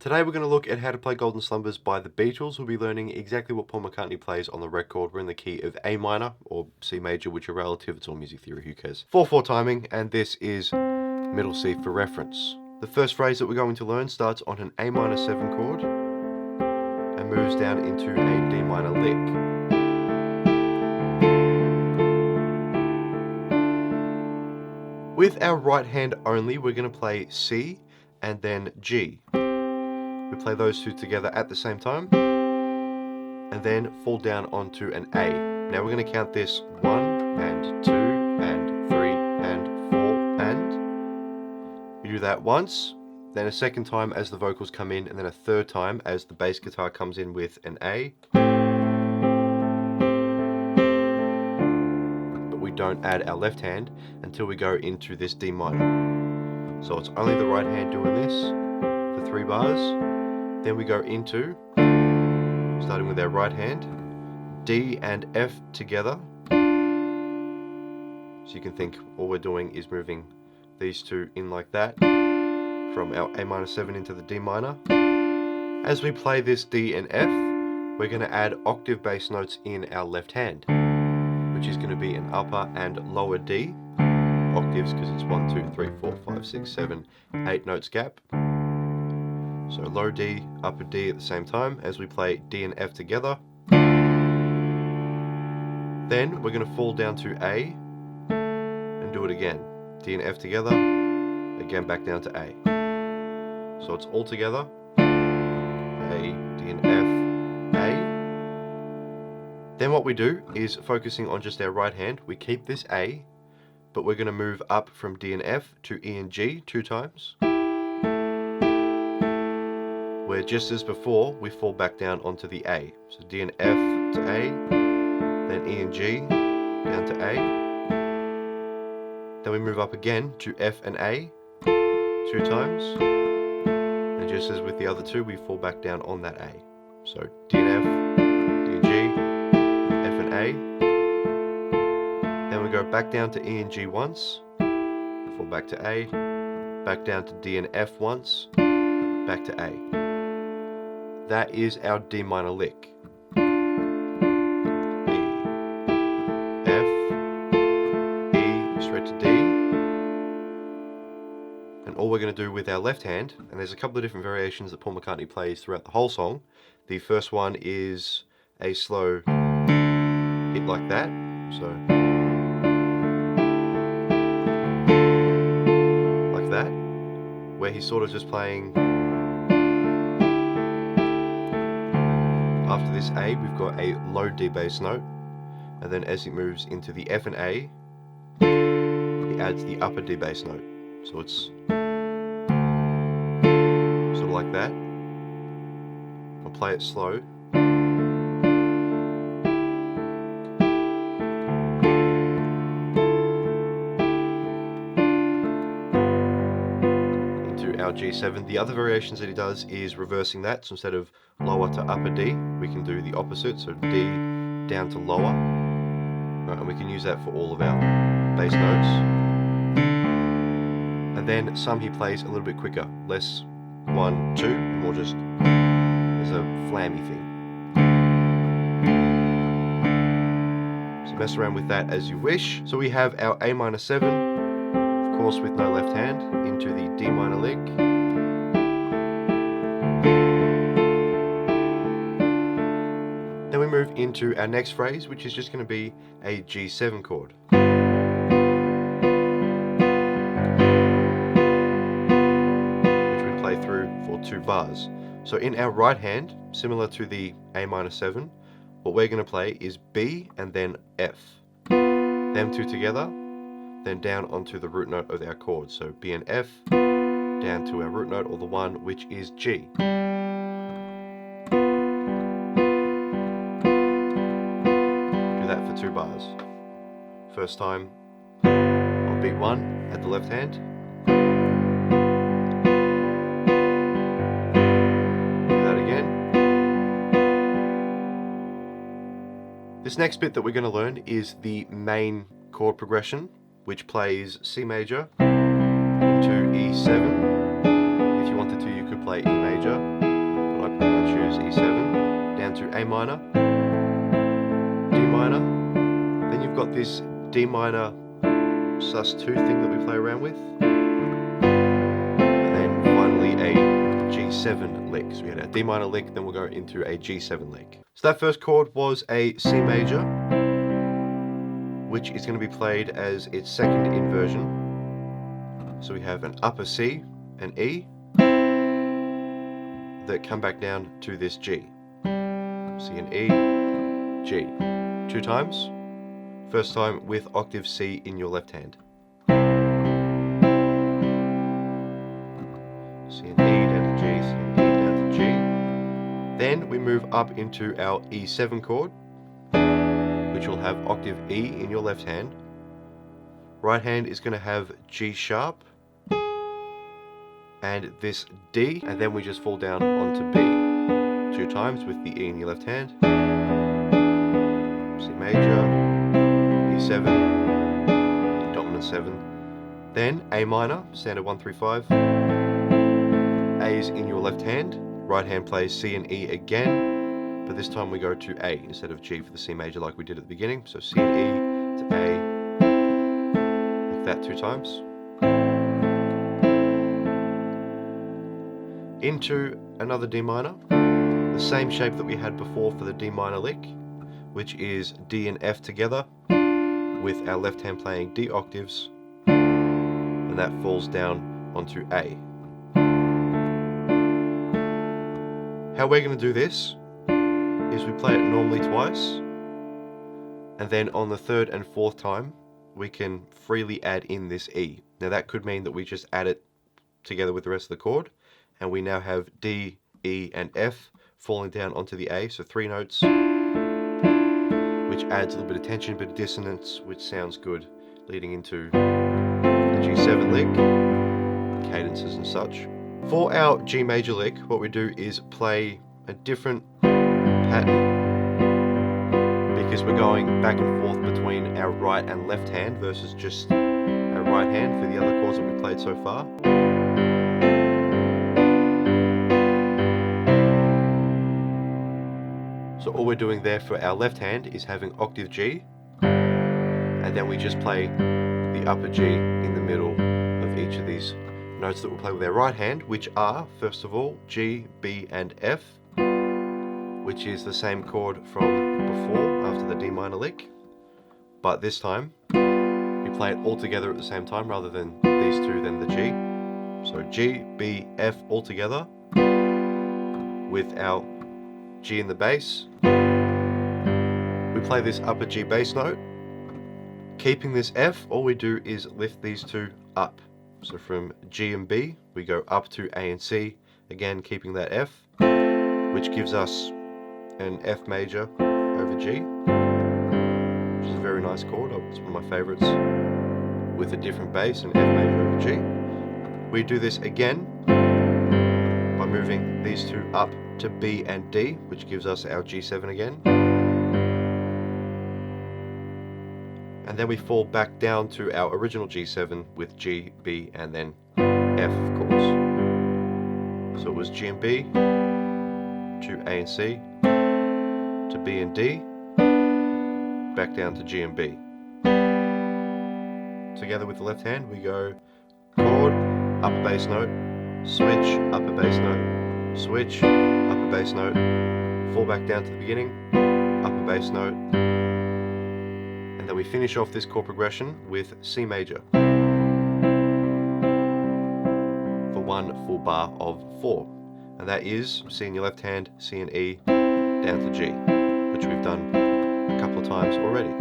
Today we're going to look at how to play Golden Slumbers by the Beatles. We'll be learning exactly what Paul McCartney plays on the record. We're in the key of A minor or C major, which are relative. It's all music theory, who cares? 4/4 timing, and this is middle C for reference. The first phrase that we're going to learn starts on an A minor 7 chord and moves down into a D minor lick. With our right hand only, we're going to play C and then G. We play those two together at the same time and then fall down onto an A. Now we're going to count this 1 and 2 and 3 and 4 and. We do that once, then a second time as the vocals come in, and then a third time as the bass guitar comes in with an A. But we don't add our left hand until we go into this D minor. So it's only the right hand doing this for 3 bars. Then we go into, starting with our right hand, D and F together. So you can think all we're doing is moving these two in like that, from our A minor 7 into the D minor. As we play this D and F, we're going to add octave bass notes in our left hand, which is going to be an upper and lower D. Octaves because it's 1, 2, 3, 4, 5, 6, 7, 8 notes gap. So low D, upper D at the same time as we play D and F together. Then we're going to fall down to A and do it again. D and F together, again back down to A. So it's all together. A, D and F, A. Then what we do is, focusing on just our right hand, we keep this A, but we're going to move up from D and F to E and G 2 times. Where just as before, we fall back down onto the A. So D and F to A, then E and G, down to A. Then we move up again to F and A, 2 times. And just as with the other two, we fall back down on that A. So D and F, D and G, F and A. Then we go back down to E and G once, fall back to A, back down to D and F once, back to A. That is our D minor lick. E, F, E, straight to D. And all we're going to do with our left hand, and there's a couple of different variations that Paul McCartney plays throughout the whole song. The first one is a slow hit like that. So, like that, where he's sort of just playing. After this A, we've got a low D bass note, and then as it moves into the F and A, he adds the upper D bass note. So it's sort of like that. I'll play it slow. Our G7. The other variations that he does is reversing that, so instead of lower to upper D, we can do the opposite, so D down to lower, and we can use that for all of our bass notes. And then some he plays a little bit quicker, less 1, 2, more just as a flammy thing. So mess around with that as you wish. So we have our A minor 7, of course with no left hand, into the D minor lick. Then we move into our next phrase, which is just going to be a G7 chord. Which we play through for 2 bars. So in our right hand, similar to the A minor 7, what we're going to play is B and then F. Them two together, then down onto the root note of our chord. So B and F, down to our root note, or the one which is G. Do that for 2 bars. First time on beat 1 at the left hand. Do that again. This next bit that we're going to learn is the main chord progression, which plays C major into E7. If you wanted to, you could play E major. major, but I pretty much choose E7, down to A minor, D minor, then you've got this D minor sus2 thing that we play around with, and then finally a G7 lick. So we had a D minor lick, then we'll go into a G7 lick. So that first chord was a C major, which is going to be played as its second inversion. So we have an upper C, an E, that come back down to this G. C and E, G. 2 times. First time with octave C in your left hand. C and E down to G, C and E down to G. Then we move up into our E7 chord, which will have octave E in your left hand. Right hand is going to have G sharp and this D, and then we just fall down onto B. 2 times with the E in your left hand. C major, E7, dominant 7. Then A minor, standard 1-3-5. A is in your left hand. Right hand plays C and E again, but this time we go to A instead of G for the C major like we did at the beginning. So C and E to A, like that 2 times. Into another D minor, the same shape that we had before for the D minor lick, which is D and F together with our left hand playing D octaves, and that falls down onto A. How we're going to do this is we play it normally twice, and then on the 3rd and 4th time we can freely add in this E. Now that could mean that we just add it together with the rest of the chord, and we now have D, E and F falling down onto the A, so 3 notes, which adds a little bit of tension, a bit of dissonance, which sounds good leading into the G7 lick, cadences and such. For our G major lick, what we do is play a different pattern, because we're going back and forth between our right and left hand versus just our right hand for the other chords that we played so far. So all we're doing there for our left hand is having octave G, and then we just play the upper G in the middle of each of these notes that we'll play with our right hand, which are, first of all, G, B and F, which is the same chord from before after the D minor lick, but this time we play it all together at the same time rather than these two, then the G. So G, B, F all together with our G in the bass. We play this upper G bass note. Keeping this F, all we do is lift these two up. So from G and B, we go up to A and C, again keeping that F, which gives us an F major over G, which is a very nice chord. It's one of my favorites, with a different bass, an F major over G. We do this again by moving these two up to B and D, which gives us our G7 again. And then we fall back down to our original G7 with G, B, and then F, of course. So it was G and B, to A and C, to B and D, back down to G and B. Together with the left hand, we go chord, upper bass note, switch, upper bass note, switch, upper bass note, fall back down to the beginning, upper bass note, and then we finish off this chord progression with C major for one full bar of 4, and that is C in your left hand, C and E, down to G, which we've done a couple of times already.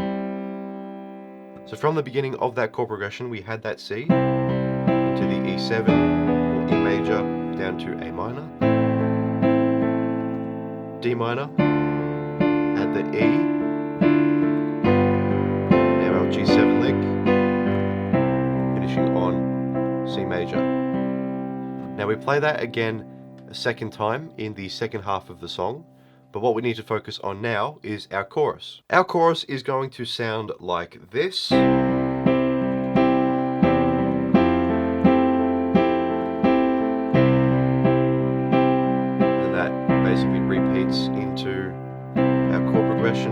So from the beginning of that chord progression, we had that C into the E7 or E major down to A minor, D minor, add the E, now our G7 lick, finishing on C major. Now we play that again a second time in the second half of the song, but what we need to focus on now is our chorus. Our chorus is going to sound like this. basically repeats into our chord progression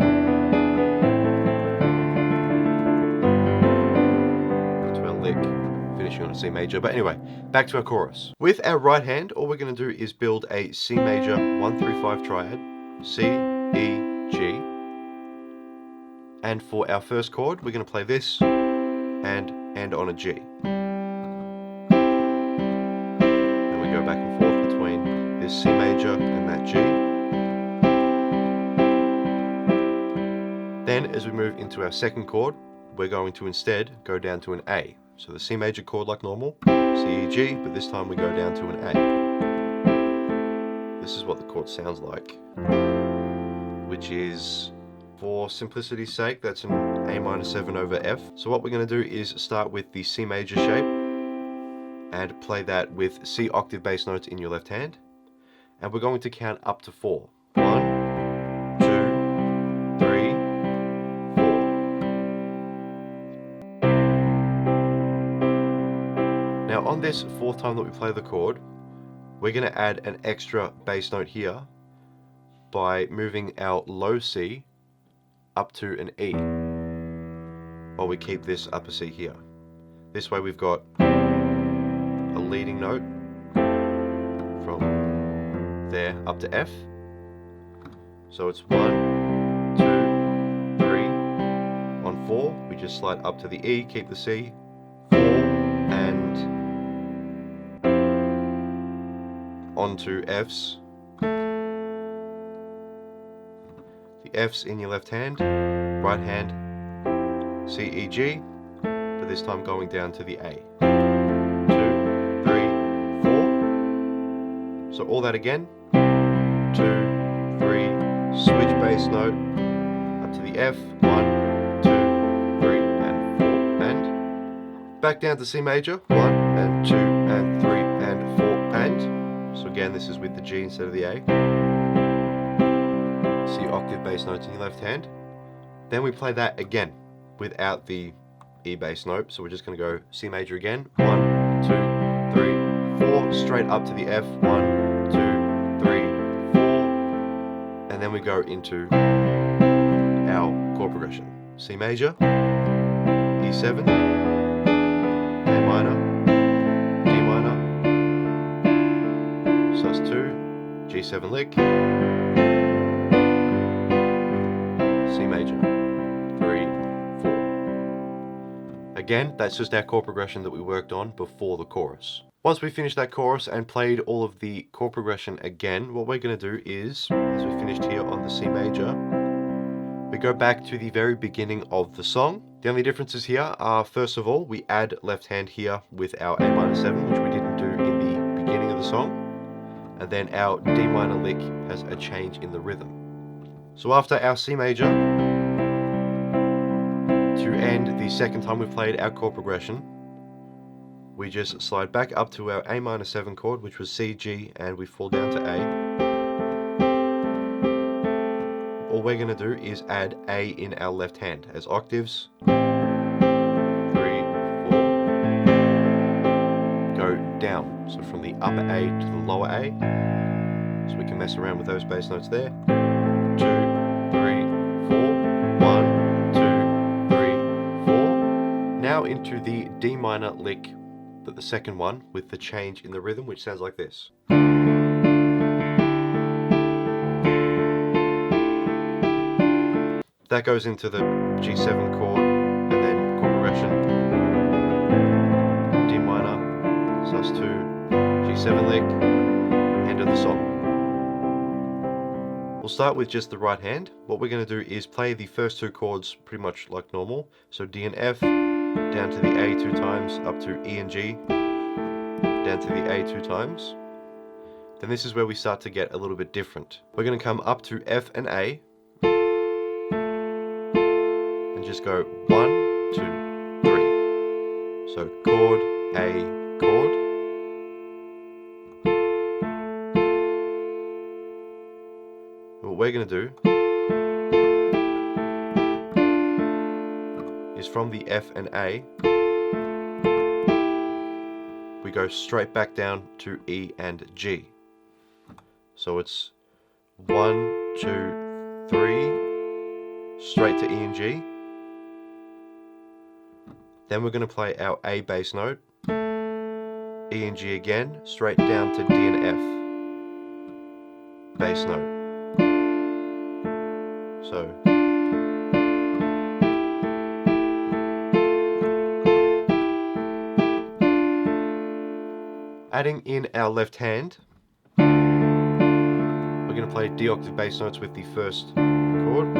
into our lick, finishing on a C major. But anyway, back to our chorus. With our right hand, all we're going to do is build a C major 1 through 5 triad, C, E, G. And for our first chord, we're going to play this and end on a G. And we go back and forth between this C major and that G. Then as we move into our second chord, we're going to instead go down to an A. So the C major chord like normal, C, E, G, but this time we go down to an A. This is what the chord sounds like, which is, for simplicity's sake, that's an A minor 7 over F. So what we're going to do is start with the C major shape and play that with C octave bass notes in your left hand. And we're going to count up to 4. 1, 2, 3, 4. Now on this fourth time that we play the chord, we're going to add an extra bass note here by moving our low C up to an E, while we keep this upper C here. This way we've got a leading note from there up to F. So it's 1, 2, 3. On 4, we just slide up to the E, keep the C, 4, and onto Fs. The F's in your left hand, right hand, C, E, G, but this time going down to the A. 2, 3, 4. So all that again. 2, 3, switch bass note, up to the F, 1, 2, 3, and 4, and back down to C major, 1, and 2, and 3, and 4, and. So again, this is with the G instead of the A. C octave bass notes in your left hand. Then we play that again without the E bass note. So we're just going to go C major again. 1, 2, 3, 4. Straight up to the F. 1, 2, 3, 4. And then we go into our chord progression. C major, E7, A minor, D minor, sus2, G7 lick, C major, 3, 4. Again, that's just our chord progression that we worked on before the chorus. Once we finished that chorus and played all of the chord progression again, what we're going to do is, as we finished here on the C major, we go back to the very beginning of the song. The only differences here are, first of all, we add left hand here with our A minor 7, which we didn't do in the beginning of the song. And then our D minor lick has a change in the rhythm. So after our C major, to end the second time we've played our chord progression, we just slide back up to our A minor 7 chord, which was C, G, and we fall down to A. All we're going to do is add A in our left hand as octaves. 3, 4. Go down. So from the upper A to the lower A. So we can mess around with those bass notes there. 2, 3, 4. 1, 2, 3, 4. Now into the D minor lick, but the second one with the change in the rhythm, which sounds like this. That goes into the G7 chord, and then chord progression, D minor, sus2, G7 lick, end of the song. We'll start with just the right hand. What we're going to do is play the first two chords pretty much like normal. So D and F, down to the A 2 times, up to E and G, down to the A 2 times. Then this is where we start to get a little bit different. We're going to come up to F and A, and just go 1, 2, 3. So chord, A, chord. What we're going to do is from the F and A, we go straight back down to E and G. So it's 1, 2, 3, straight to E and G. Then we're going to play our A bass note, E and G again, straight down to D and F, bass note. So, adding in our left hand, we're going to play D octave bass notes with the first chord.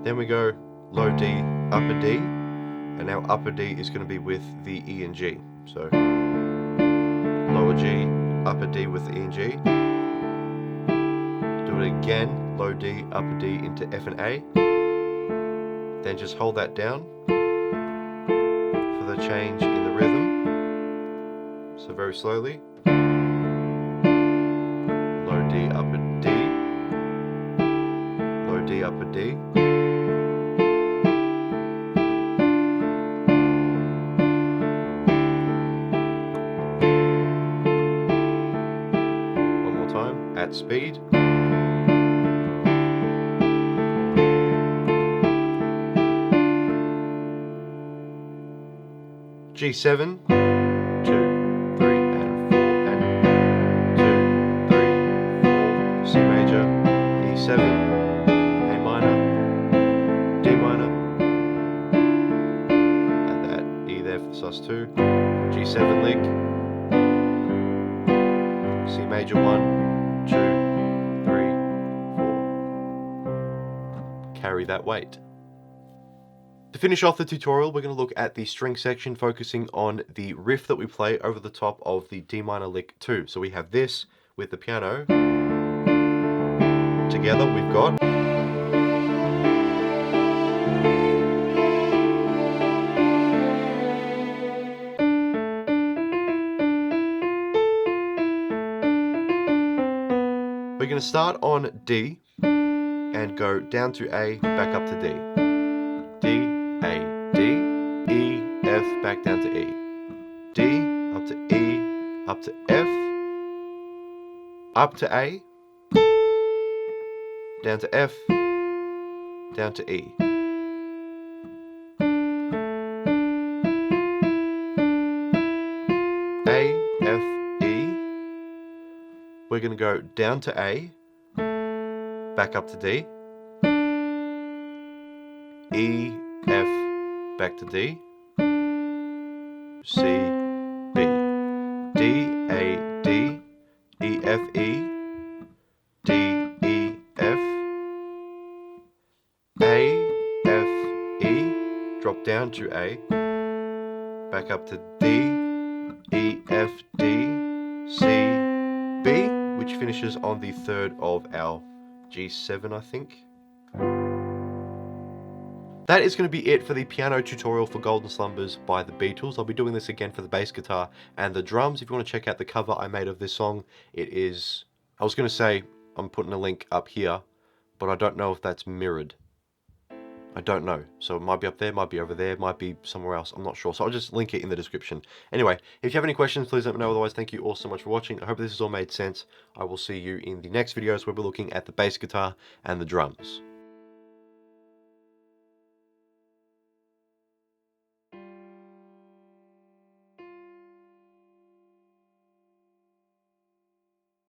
Then we go low D, upper D, and our upper D is going to be with the E and G. So, lower G, upper D with the E and G. Do it again, low D, upper D into F and A. Then just hold that down for the change in the rhythm. So very slowly. Low D, upper D. Low D, upper D. One more time, at speed. G7, 2, 3, and 4, and 2, 3, 4, C major, E7, A minor, D minor, and that E there for sus2, G7 lick, C major 1, 2, 3, 4, carry that weight. To finish off the tutorial, we're going to look at the string section, focusing on the riff that we play over the top of the D minor lick 2. So we have this with the piano. Together we've got... We're going to start on D and go down to A, back up to D. D, A, D, E, F, back down to E. D, up to E, up to F, up to A, down to F, down to E. A, F, E. We're going to go down to A, back up to D. E, F, back to D, C, B, D, A, D, E, F, E, D, E, F, A, F, E, drop down to A, back up to D, E, F, D, C, B, which finishes on the third of our G7, I think. That is going to be it for the piano tutorial for Golden Slumbers by the Beatles. I'll be doing this again for the bass guitar and the drums. If you want to check out the cover I made of this song, it is... I was going to say I'm putting a link up here, but I don't know if that's mirrored. I don't know. So it might be up there, might be over there, might be somewhere else. I'm not sure. So I'll just link it in the description. Anyway, if you have any questions, please let me know. Otherwise, thank you all so much for watching. I hope this has all made sense. I will see you in the next videos where we're looking at the bass guitar and the drums.